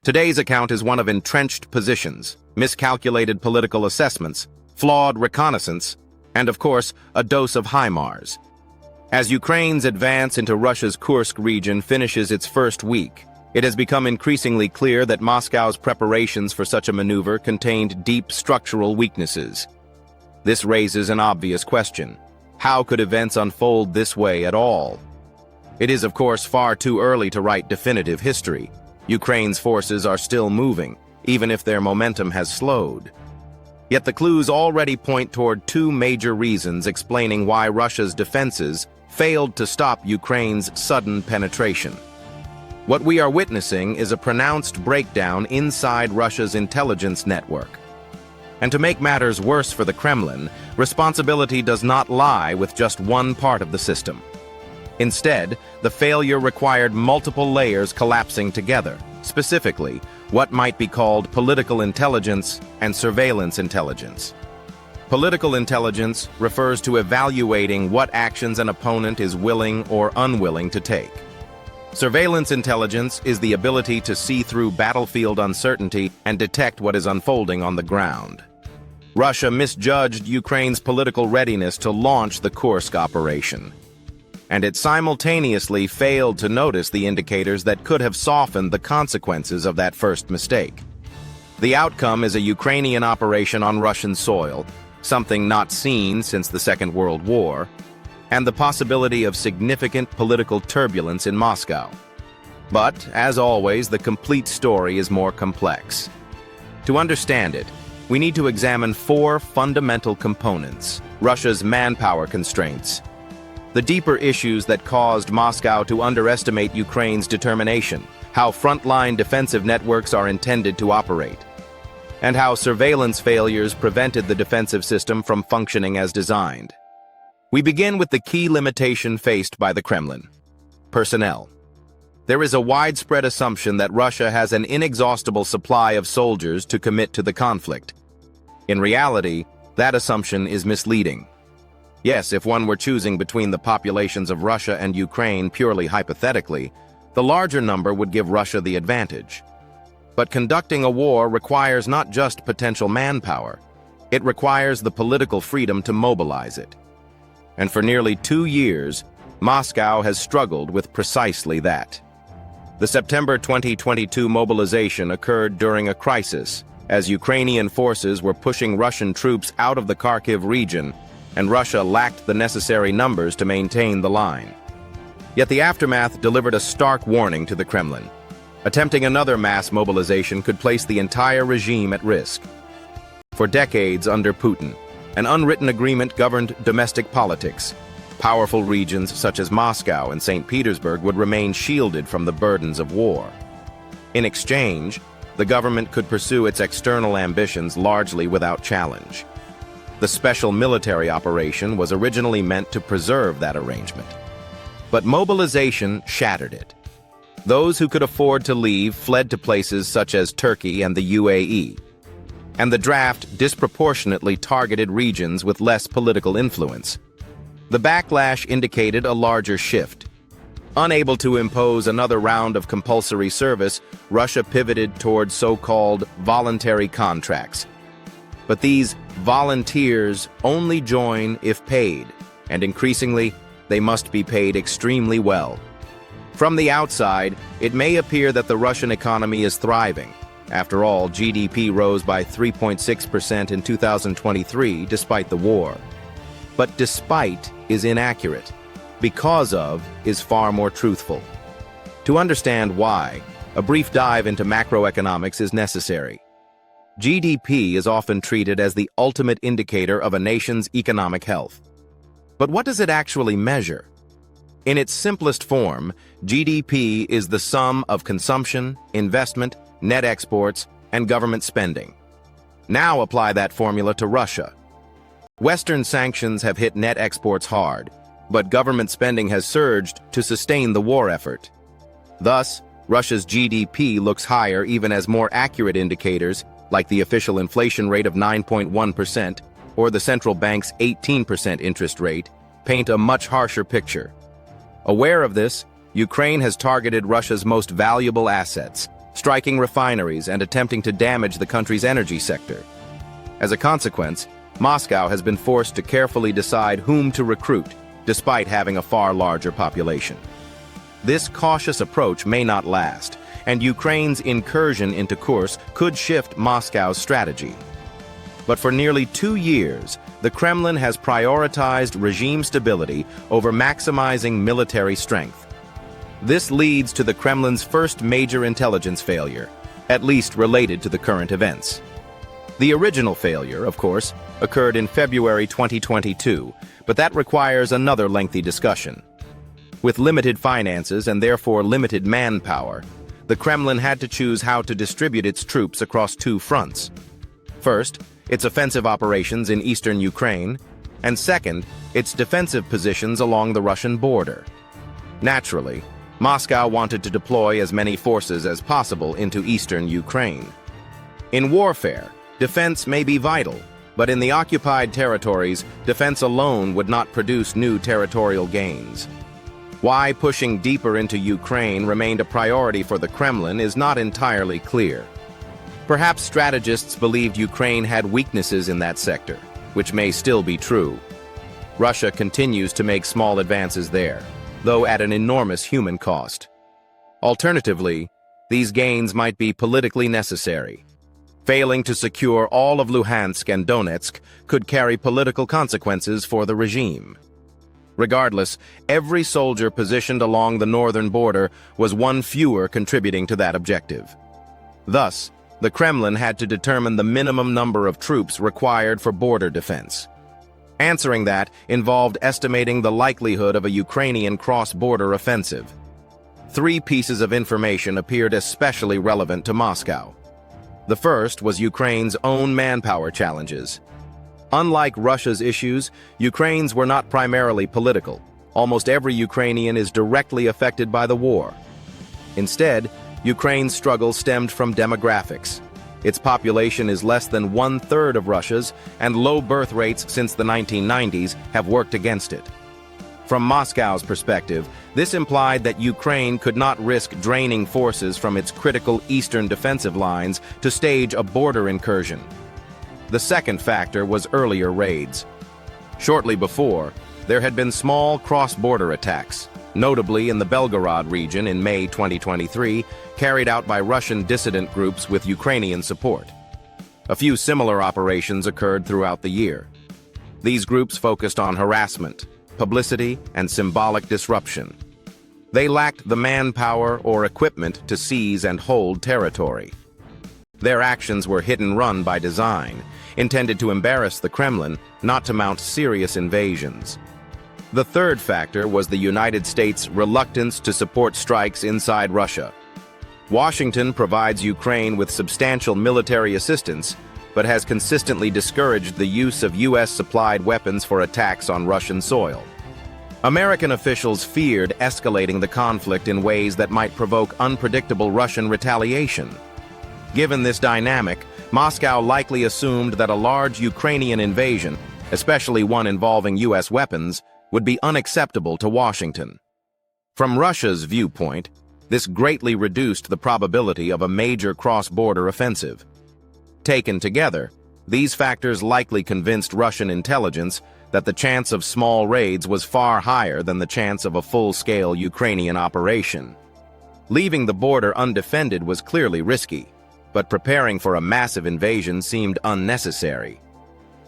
Today's account is one of entrenched positions, miscalculated political assessments, flawed reconnaissance, and of course, a dose of HIMARS. As Ukraine's advance into Russia's Kursk region finishes its first week, it has become increasingly clear that Moscow's preparations for such a maneuver contained deep structural weaknesses. This raises an obvious question. How could events unfold this way at all? It is, of course, far too early to write definitive history. Ukraine's forces are still moving, even if their momentum has slowed. Yet the clues already point toward two major reasons explaining why Russia's defenses failed to stop Ukraine's sudden penetration. What we are witnessing is a pronounced breakdown inside Russia's intelligence network. And to make matters worse for the Kremlin, responsibility does not lie with just one part of the system. Instead, the failure required multiple layers collapsing together, specifically what might be called political intelligence and surveillance intelligence. Political intelligence refers to evaluating what actions an opponent is willing or unwilling to take. Surveillance intelligence is the ability to see through battlefield uncertainty and detect what is unfolding on the ground. Russia misjudged Ukraine's political readiness to launch the Kursk operation, and it simultaneously failed to notice the indicators that could have softened the consequences of that first mistake. The outcome is a Ukrainian operation on Russian soil, something not seen since the Second World War, and the possibility of significant political turbulence in Moscow. But, as always, the complete story is more complex. To understand it, we need to examine four fundamental components: Russia's manpower constraints, the deeper issues that caused Moscow to underestimate Ukraine's determination, how frontline defensive networks are intended to operate, and how surveillance failures prevented the defensive system from functioning as designed. We begin with the key limitation faced by the Kremlin: personnel. There is a widespread assumption that Russia has an inexhaustible supply of soldiers to commit to the conflict. In reality, that assumption is misleading. Yes, if one were choosing between the populations of Russia and Ukraine purely hypothetically, the larger number would give Russia the advantage. But conducting a war requires not just potential manpower, it requires the political freedom to mobilize it. And for nearly 2 years, Moscow has struggled with precisely that. The September 2022 mobilization occurred during a crisis, as Ukrainian forces were pushing Russian troops out of the Kharkiv region, and Russia lacked the necessary numbers to maintain the line. Yet the aftermath delivered a stark warning to the Kremlin. Attempting another mass mobilization could place the entire regime at risk. For decades under Putin, an unwritten agreement governed domestic politics. Powerful regions such as Moscow and St. Petersburg would remain shielded from the burdens of war. In exchange, the government could pursue its external ambitions largely without challenge. The special military operation was originally meant to preserve that arrangement. But mobilization shattered it. Those who could afford to leave fled to places such as Turkey and the UAE. And the draft disproportionately targeted regions with less political influence. The backlash indicated a larger shift. Unable to impose another round of compulsory service, Russia pivoted toward so-called voluntary contracts. But these volunteers only join if paid, and increasingly, they must be paid extremely well. From the outside, it may appear that the Russian economy is thriving. After all, GDP rose by 3.6% in 2023 despite the war. But despite is inaccurate. Because of is far more truthful. To understand why, a brief dive into macroeconomics is necessary. GDP is often treated as the ultimate indicator of a nation's economic health. But what does it actually measure? In its simplest form, GDP is the sum of consumption, investment, net exports, and government spending. Now apply that formula to Russia. Western sanctions have hit net exports hard, but government spending has surged to sustain the war effort. Thus, Russia's GDP looks higher even as more accurate indicators, like the official inflation rate of 9.1% or the central bank's 18% interest rate, paint a much harsher picture. Aware of this, Ukraine has targeted Russia's most valuable assets, striking refineries and attempting to damage the country's energy sector. As a consequence, Moscow has been forced to carefully decide whom to recruit, despite having a far larger population. This cautious approach may not last, and Ukraine's incursion into Kursk could shift Moscow's strategy. But for nearly 2 years, the Kremlin has prioritized regime stability over maximizing military strength. This leads to the Kremlin's first major intelligence failure, at least related to the current events. The original failure, of course, occurred in February 2022, but that requires another lengthy discussion. With limited finances and therefore limited manpower, the Kremlin had to choose how to distribute its troops across 2 fronts. First, its offensive operations in eastern Ukraine, and second, its defensive positions along the Russian border. Naturally, Moscow wanted to deploy as many forces as possible into eastern Ukraine. In warfare, defense may be vital, but in the occupied territories, defense alone would not produce new territorial gains. Why pushing deeper into Ukraine remained a priority for the Kremlin is not entirely clear. Perhaps strategists believed Ukraine had weaknesses in that sector, which may still be true. Russia continues to make small advances there, though at an enormous human cost. Alternatively, these gains might be politically necessary. Failing to secure all of Luhansk and Donetsk could carry political consequences for the regime. Regardless, every soldier positioned along the northern border was one fewer contributing to that objective. Thus, the Kremlin had to determine the minimum number of troops required for border defense. Answering that involved estimating the likelihood of a Ukrainian cross-border offensive. 3 pieces of information appeared especially relevant to Moscow. The first was Ukraine's own manpower challenges. Unlike Russia's issues, Ukraine's were not primarily political. Almost every Ukrainian is directly affected by the war. Instead, Ukraine's struggle stemmed from demographics. Its population is less than 1/3 of Russia's, and low birth rates since the 1990s have worked against it. From Moscow's perspective, this implied that Ukraine could not risk draining forces from its critical eastern defensive lines to stage a border incursion. The second factor was earlier raids. Shortly before, there had been small cross-border attacks, notably in the Belgorod region in May 2023, carried out by Russian dissident groups with Ukrainian support. A few similar operations occurred throughout the year. These groups focused on harassment, publicity, and symbolic disruption. They lacked the manpower or equipment to seize and hold territory. Their actions were hit and run by design, intended to embarrass the Kremlin, not to mount serious invasions. The third factor was the United States' reluctance to support strikes inside Russia. Washington provides Ukraine with substantial military assistance, but has consistently discouraged the use of U.S.-supplied weapons for attacks on Russian soil. American officials feared escalating the conflict in ways that might provoke unpredictable Russian retaliation. Given this dynamic, Moscow likely assumed that a large Ukrainian invasion, especially one involving U.S. weapons, would be unacceptable to Washington. From Russia's viewpoint, this greatly reduced the probability of a major cross-border offensive. Taken together, these factors likely convinced Russian intelligence that the chance of small raids was far higher than the chance of a full-scale Ukrainian operation. Leaving the border undefended was clearly risky, but preparing for a massive invasion seemed unnecessary.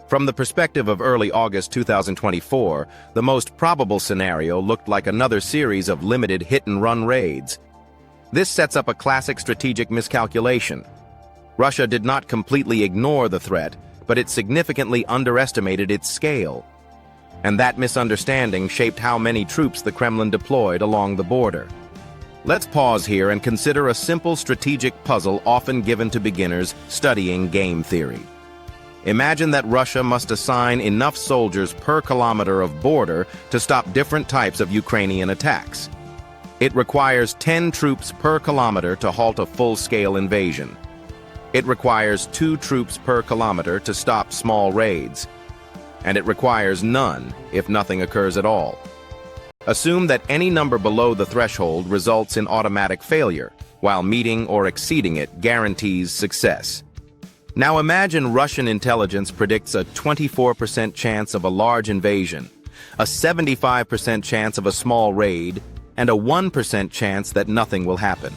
From the perspective of early August 2024, the most probable scenario looked like another series of limited hit-and-run raids. This sets up a classic strategic miscalculation. Russia did not completely ignore the threat, but it significantly underestimated its scale. And that misunderstanding shaped how many troops the Kremlin deployed along the border. Let's pause here and consider a simple strategic puzzle often given to beginners studying game theory. Imagine that Russia must assign enough soldiers per kilometer of border to stop different types of Ukrainian attacks. It requires 10 troops per kilometer to halt a full-scale invasion. It requires 2 troops per kilometer to stop small raids. And it requires none if nothing occurs at all. Assume that any number below the threshold results in automatic failure, while meeting or exceeding it guarantees success. Now imagine Russian intelligence predicts a 24% chance of a large invasion, a 75% chance of a small raid, and a 1% chance that nothing will happen.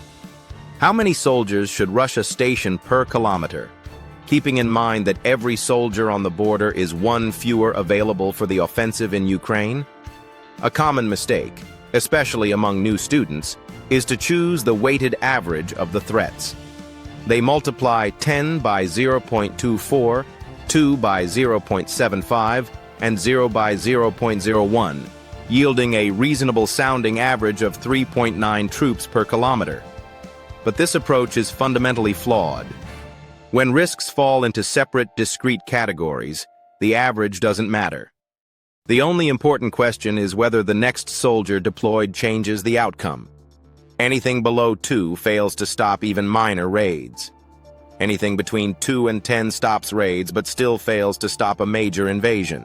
How many soldiers should Russia station per kilometer, keeping in mind that every soldier on the border is one fewer available for the offensive in Ukraine? A common mistake, especially among new students, is to choose the weighted average of the threats. They multiply 10 by 0.24, 2 by 0.75, and 0 by 0.01, yielding a reasonable-sounding average of 3.9 troops per kilometer. But this approach is fundamentally flawed. When risks fall into separate, discrete categories, the average doesn't matter. The only important question is whether the next soldier deployed changes the outcome. Anything below 2 fails to stop even minor raids. Anything between 2 and 10 stops raids but still fails to stop a major invasion.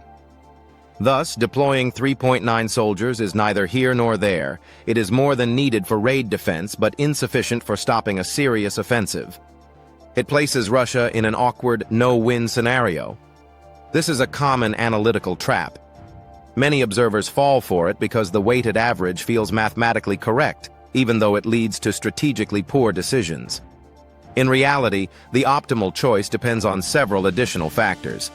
Thus, deploying 3.9 soldiers is neither here nor there. It is more than needed for raid defense but insufficient for stopping a serious offensive. It places Russia in an awkward no-win scenario. This is a common analytical trap. Many observers fall for it because the weighted average feels mathematically correct, even though it leads to strategically poor decisions. In reality, the optimal choice depends on several additional factors.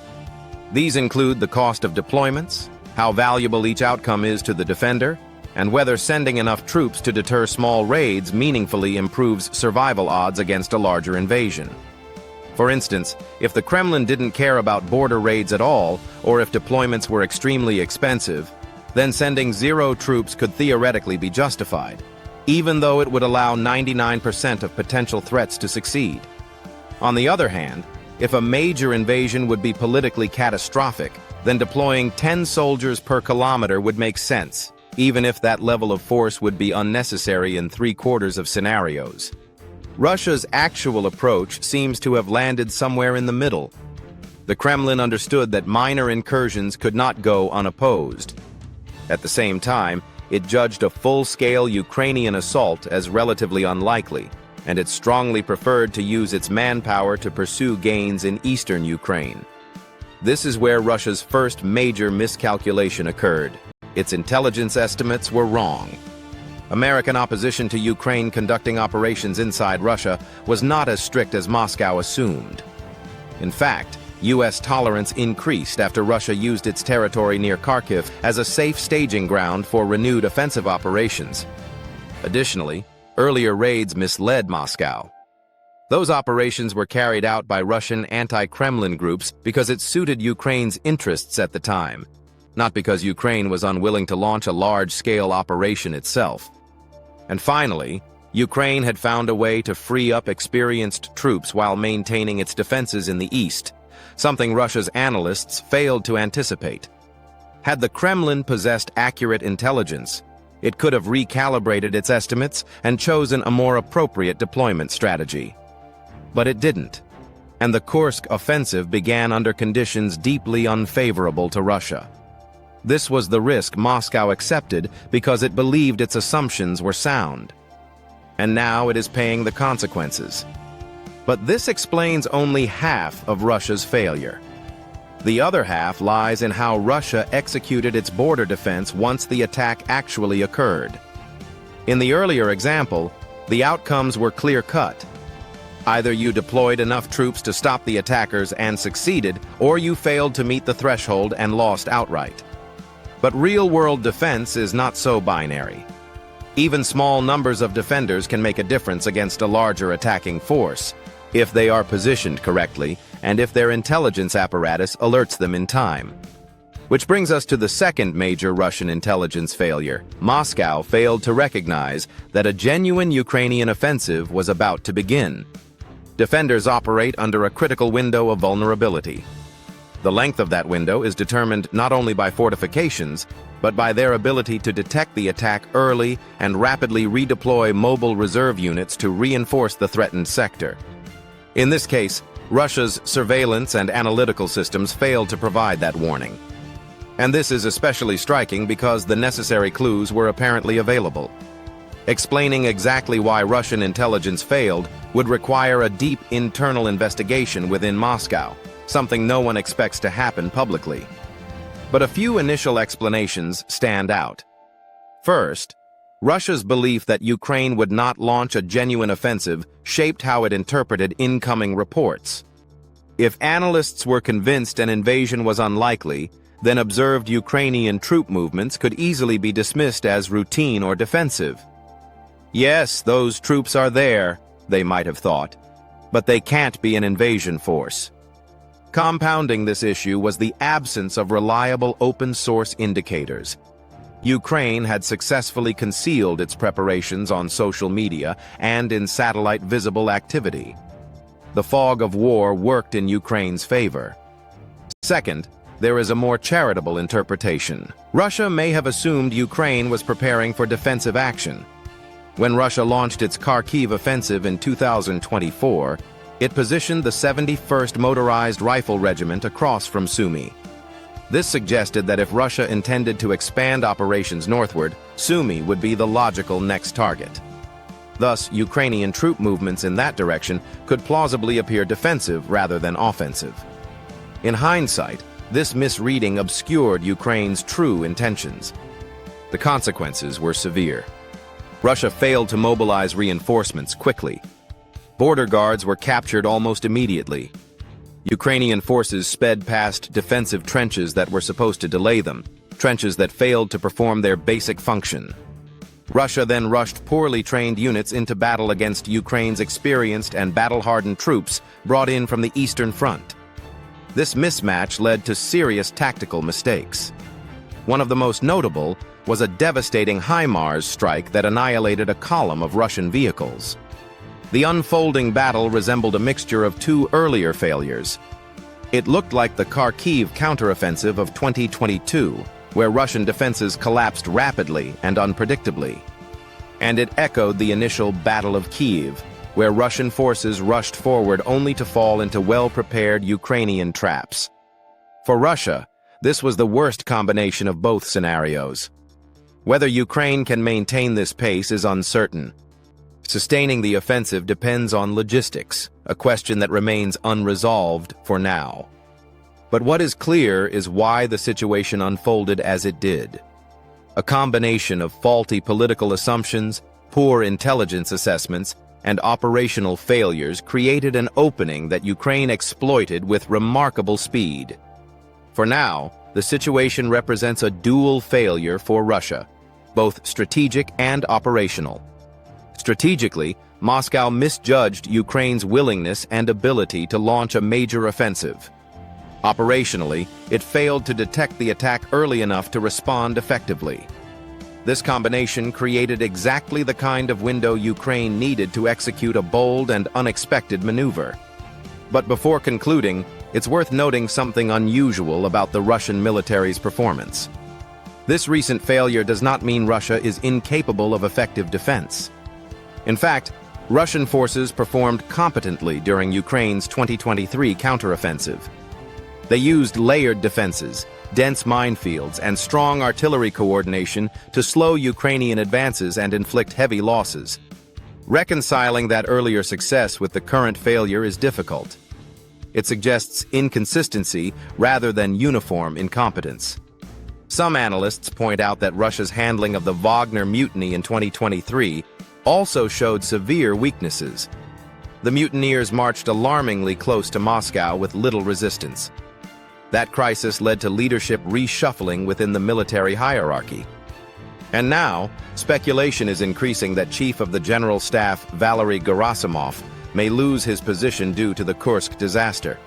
These include the cost of deployments, how valuable each outcome is to the defender, and whether sending enough troops to deter small raids meaningfully improves survival odds against a larger invasion. For instance, if the Kremlin didn't care about border raids at all, or if deployments were extremely expensive, then sending 0 troops could theoretically be justified, even though it would allow 99% of potential threats to succeed. On the other hand, if a major invasion would be politically catastrophic, then deploying 10 soldiers per kilometer would make sense, even if that level of force would be unnecessary in 3/4 of scenarios. Russia's actual approach seems to have landed somewhere in the middle. The Kremlin understood that minor incursions could not go unopposed. At the same time, it judged a full-scale Ukrainian assault as relatively unlikely, and it strongly preferred to use its manpower to pursue gains in eastern Ukraine. This is where Russia's first major miscalculation occurred. Its intelligence estimates were wrong. American opposition to Ukraine conducting operations inside Russia was not as strict as Moscow assumed. In fact, U.S. tolerance increased after Russia used its territory near Kharkiv as a safe staging ground for renewed offensive operations. Additionally, earlier raids misled Moscow. Those operations were carried out by Russian anti-Kremlin groups because it suited Ukraine's interests at the time, not because Ukraine was unwilling to launch a large-scale operation itself. And finally, Ukraine had found a way to free up experienced troops while maintaining its defenses in the east, something Russia's analysts failed to anticipate. Had the Kremlin possessed accurate intelligence, it could have recalibrated its estimates and chosen a more appropriate deployment strategy. But it didn't, and the Kursk offensive began under conditions deeply unfavorable to Russia. This was the risk Moscow accepted because it believed its assumptions were sound. And now it is paying the consequences. But this explains only half of Russia's failure. The other half lies in how Russia executed its border defense once the attack actually occurred. In the earlier example, the outcomes were clear-cut. Either you deployed enough troops to stop the attackers and succeeded, or you failed to meet the threshold and lost outright. But real-world defense is not so binary. Even small numbers of defenders can make a difference against a larger attacking force, if they are positioned correctly, and if their intelligence apparatus alerts them in time. Which brings us to the second major Russian intelligence failure. Moscow failed to recognize that a genuine Ukrainian offensive was about to begin. Defenders operate under a critical window of vulnerability. The length of that window is determined not only by fortifications, but by their ability to detect the attack early and rapidly redeploy mobile reserve units to reinforce the threatened sector. In this case, Russia's surveillance and analytical systems failed to provide that warning. And this is especially striking because the necessary clues were apparently available. Explaining exactly why Russian intelligence failed would require a deep internal investigation within Moscow, something no one expects to happen publicly. But a few initial explanations stand out. First, Russia's belief that Ukraine would not launch a genuine offensive shaped how it interpreted incoming reports. If analysts were convinced an invasion was unlikely, then observed Ukrainian troop movements could easily be dismissed as routine or defensive. Yes, those troops are there, they might have thought, but they can't be an invasion force. Compounding this issue was the absence of reliable open-source indicators. Ukraine had successfully concealed its preparations on social media and in satellite visible activity. The fog of war worked in Ukraine's favor. Second, there is a more charitable interpretation. Russia may have assumed Ukraine was preparing for defensive action. When Russia launched its Kharkiv offensive in 2024, it positioned the 71st Motorized Rifle Regiment across from Sumy. This suggested that if Russia intended to expand operations northward, Sumy would be the logical next target. Thus, Ukrainian troop movements in that direction could plausibly appear defensive rather than offensive. In hindsight, this misreading obscured Ukraine's true intentions. The consequences were severe. Russia failed to mobilize reinforcements quickly. Border guards were captured almost immediately. Ukrainian forces sped past defensive trenches that were supposed to delay them, trenches that failed to perform their basic function. Russia then rushed poorly trained units into battle against Ukraine's experienced and battle-hardened troops brought in from the Eastern Front. This mismatch led to serious tactical mistakes. One of the most notable was a devastating HIMARS strike that annihilated a column of Russian vehicles. The unfolding battle resembled a mixture of two earlier failures. It looked like the Kharkiv counteroffensive of 2022, where Russian defenses collapsed rapidly and unpredictably. And it echoed the initial Battle of Kyiv, where Russian forces rushed forward only to fall into well-prepared Ukrainian traps. For Russia, this was the worst combination of both scenarios. Whether Ukraine can maintain this pace is uncertain. Sustaining the offensive depends on logistics, a question that remains unresolved for now. But what is clear is why the situation unfolded as it did. A combination of faulty political assumptions, poor intelligence assessments, and operational failures created an opening that Ukraine exploited with remarkable speed. For now, the situation represents a dual failure for Russia, both strategic and operational. Strategically, Moscow misjudged Ukraine's willingness and ability to launch a major offensive. Operationally, it failed to detect the attack early enough to respond effectively. This combination created exactly the kind of window Ukraine needed to execute a bold and unexpected maneuver. But before concluding, it's worth noting something unusual about the Russian military's performance. This recent failure does not mean Russia is incapable of effective defense. In fact, Russian forces performed competently during Ukraine's 2023 counteroffensive. They used layered defenses, dense minefields, and strong artillery coordination to slow Ukrainian advances and inflict heavy losses. Reconciling that earlier success with the current failure is difficult. It suggests inconsistency rather than uniform incompetence. Some analysts point out that Russia's handling of the Wagner mutiny in 2023 also showed severe weaknesses. The mutineers marched alarmingly close to Moscow with little resistance. That crisis led to leadership reshuffling within the military hierarchy. And now, speculation is increasing that Chief of the General Staff Valery Gerasimov may lose his position due to the Kursk disaster.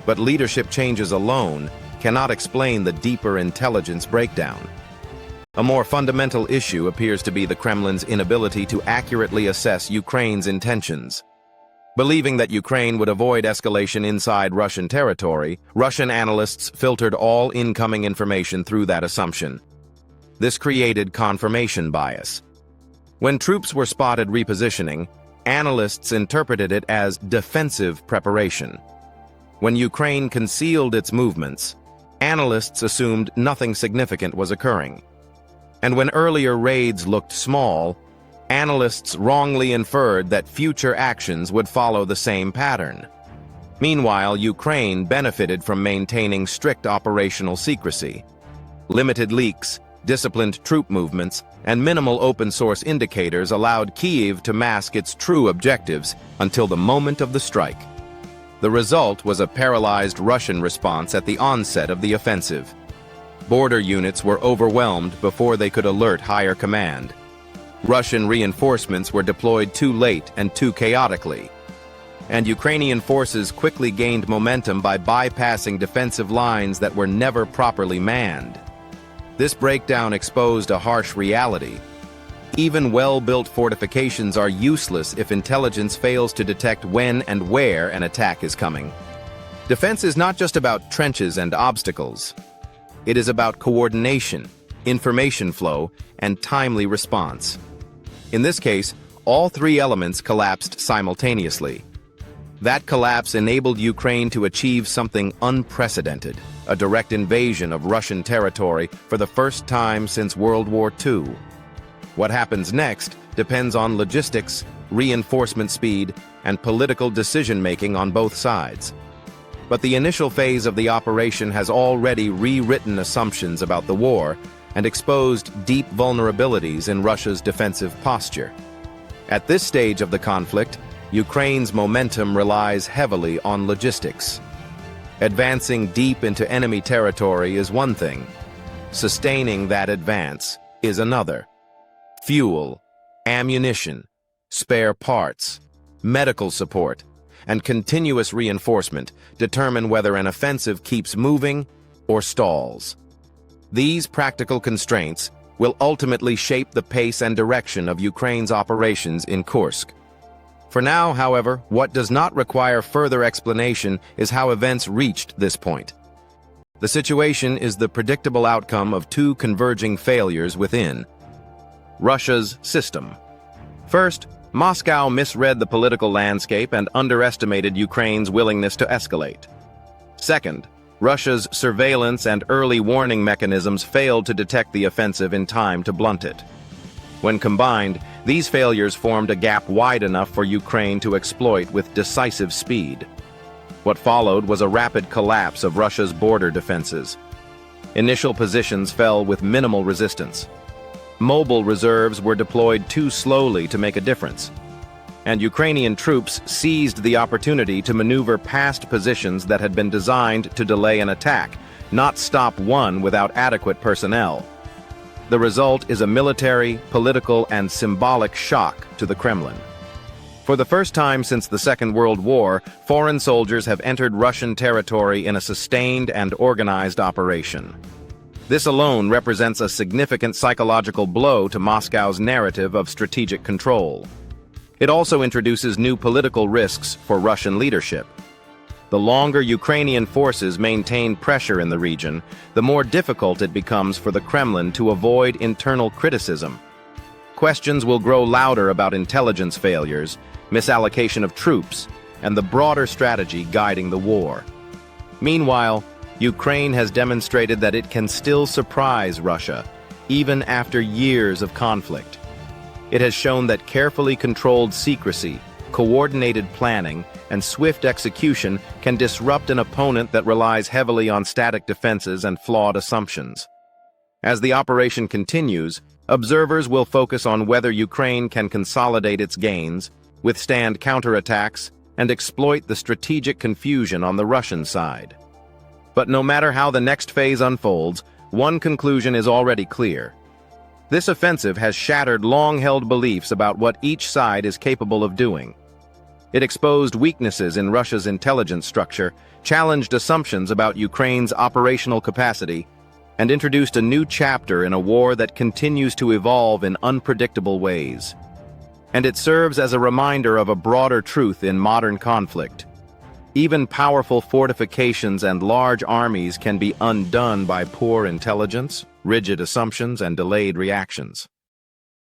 But leadership changes alone cannot explain the deeper intelligence breakdown. A more fundamental issue appears to be the Kremlin's inability to accurately assess Ukraine's intentions. Believing that Ukraine would avoid escalation inside Russian territory, Russian analysts filtered all incoming information through that assumption. This created confirmation bias. When troops were spotted repositioning, analysts interpreted it as defensive preparation. When Ukraine concealed its movements, analysts assumed nothing significant was occurring. And when earlier raids looked small, analysts wrongly inferred that future actions would follow the same pattern. Meanwhile, Ukraine benefited from maintaining strict operational secrecy. Limited leaks, disciplined troop movements, and minimal open-source indicators allowed Kyiv to mask its true objectives until the moment of the strike. The result was a paralyzed Russian response at the onset of the offensive. Border units were overwhelmed before they could alert higher command. Russian reinforcements were deployed too late and too chaotically, and Ukrainian forces quickly gained momentum by bypassing defensive lines that were never properly manned. This breakdown exposed a harsh reality. Even well-built fortifications are useless if intelligence fails to detect when and where an attack is coming. Defense is not just about trenches and obstacles. It is about coordination, information flow, and timely response. In this case, all three elements collapsed simultaneously. That collapse enabled Ukraine to achieve something unprecedented, a direct invasion of Russian territory for the first time since World War II. What happens next depends on logistics, reinforcement speed, and political decision-making on both sides. But the initial phase of the operation has already rewritten assumptions about the war and exposed deep vulnerabilities in Russia's defensive posture. At this stage of the conflict, Ukraine's momentum relies heavily on logistics. Advancing deep into enemy territory is one thing. Sustaining that advance is another. Fuel, ammunition, spare parts, medical support, and continuous reinforcement determine whether an offensive keeps moving or stalls. These practical constraints will ultimately shape the pace and direction of Ukraine's operations in Kursk. For now, however, what does not require further explanation is how events reached this point. The situation is the predictable outcome of two converging failures within Russia's system. First, Moscow misread the political landscape and underestimated Ukraine's willingness to escalate. Second, Russia's surveillance and early warning mechanisms failed to detect the offensive in time to blunt it. When combined, these failures formed a gap wide enough for Ukraine to exploit with decisive speed. What followed was a rapid collapse of Russia's border defenses. Initial positions fell with minimal resistance. Mobile reserves were deployed too slowly to make a difference, and Ukrainian troops seized the opportunity to maneuver past positions that had been designed to delay an attack, not stop one without adequate personnel. The result is a military, political, and symbolic shock to the Kremlin. For the first time since the Second World War, foreign soldiers have entered Russian territory in a sustained and organized operation. This alone represents a significant psychological blow to Moscow's narrative of strategic control. It also introduces new political risks for Russian leadership. The longer Ukrainian forces maintain pressure in the region, the more difficult it becomes for the Kremlin to avoid internal criticism. Questions will grow louder about intelligence failures, misallocation of troops, and the broader strategy guiding the war. Meanwhile, Ukraine has demonstrated that it can still surprise Russia, even after years of conflict. It has shown that carefully controlled secrecy, coordinated planning, and swift execution can disrupt an opponent that relies heavily on static defenses and flawed assumptions. As the operation continues, observers will focus on whether Ukraine can consolidate its gains, withstand counterattacks, and exploit the strategic confusion on the Russian side. But no matter how the next phase unfolds, one conclusion is already clear. This offensive has shattered long-held beliefs about what each side is capable of doing. It exposed weaknesses in Russia's intelligence structure, challenged assumptions about Ukraine's operational capacity, and introduced a new chapter in a war that continues to evolve in unpredictable ways. And it serves as a reminder of a broader truth in modern conflict. Even powerful fortifications and large armies can be undone by poor intelligence, rigid assumptions, and delayed reactions.